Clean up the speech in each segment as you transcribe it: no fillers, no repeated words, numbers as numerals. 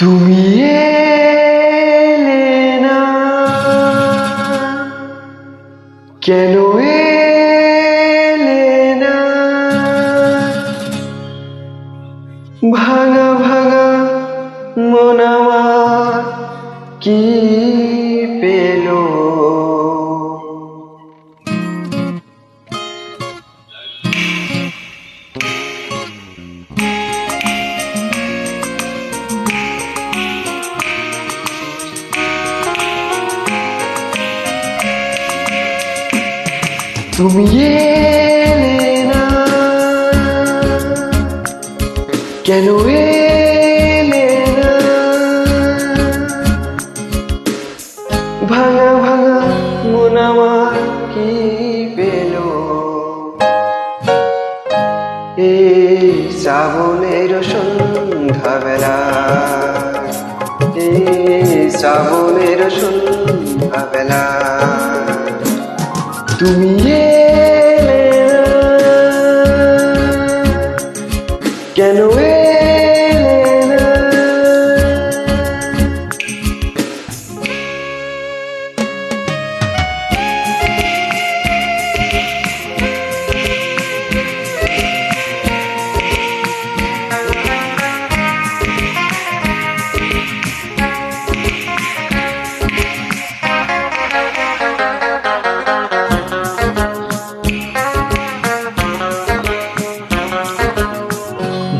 তুমি এলে না, কেন এলে না? ভাঙা ভাঙা মন আমার কি পেল? তুমি এলে না, কেন এলে না? ভাঙা ভাঙা মন আমার কি পেল? এই শ্রাবণের সন্ধ্যাবেলা, এই শ্রাবণের সন্ধ্যাবেলা তুমি এলে না, কেন এলে না?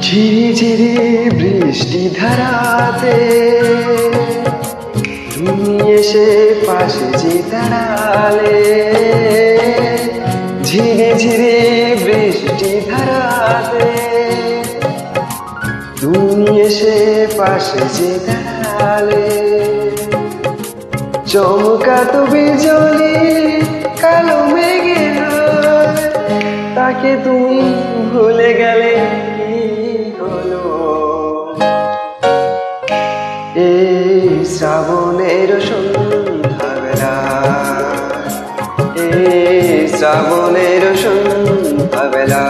ঝিরিঝিরি বৃষ্টি ধারাতে তুমি এসে পাশে যে দাঁড়ালে, ঝিরিঝিরি বৃষ্টি ধারাতে তুমি এসে পাশে যে দাঁড়ালে, চমকাতো বিজলি কালো মেঘের তাকে তুমি ভুলে গেলে কি হলো? এই শ্রাবণের সন্ধ্যাবেলা, এই শ্রাবণের সন্ধ্যাবেলা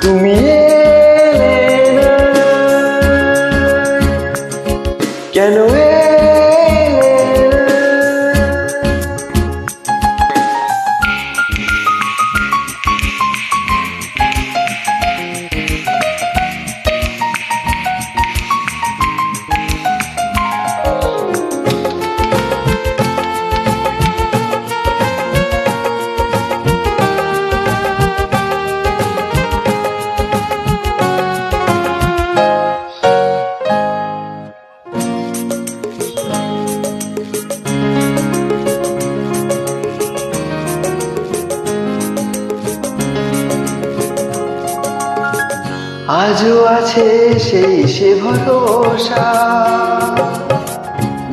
তুমি এলে না, কেন এলে না? আজও আছে সেই সে ভরসা,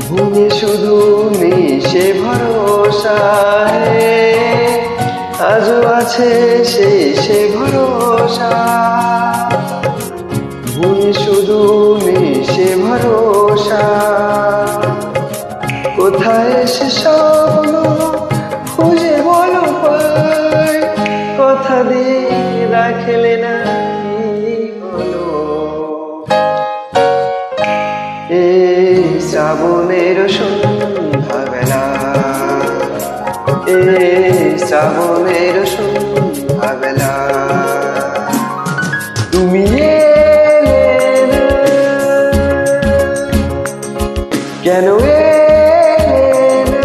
ভূমি শুধু নেই সে ভরসা। আজও আছে সেই সে ভরসা, ভূমি শুধু নেই সে ভরসা। কোথায় সে স্বপ্ন খুঁজে বলো পাই, কথা দিয়ে রাখলে না এই শ্রাবণের সন্ধ্যাবেলা, এই শ্রাবণের সন্ধ্যাবেলা তুমি এলে না, কেন এলে না?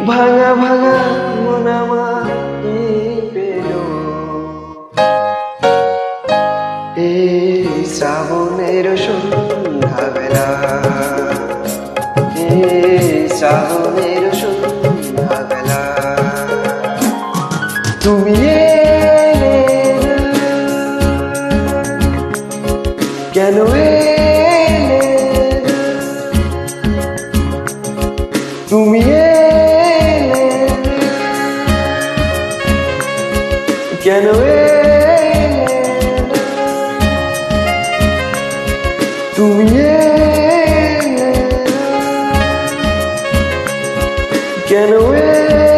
ভাঙা ভাঙা মন আমার কি পেল? এই শ্রাবণের সন্ধ্যাবেলা, এই শ্রাবণের সন্ধ্যাবেলা তুমি এলে না, কেন এলে না? তুমি এলে না, কেন এলে না? তুমি এলে না, কেন এলে না?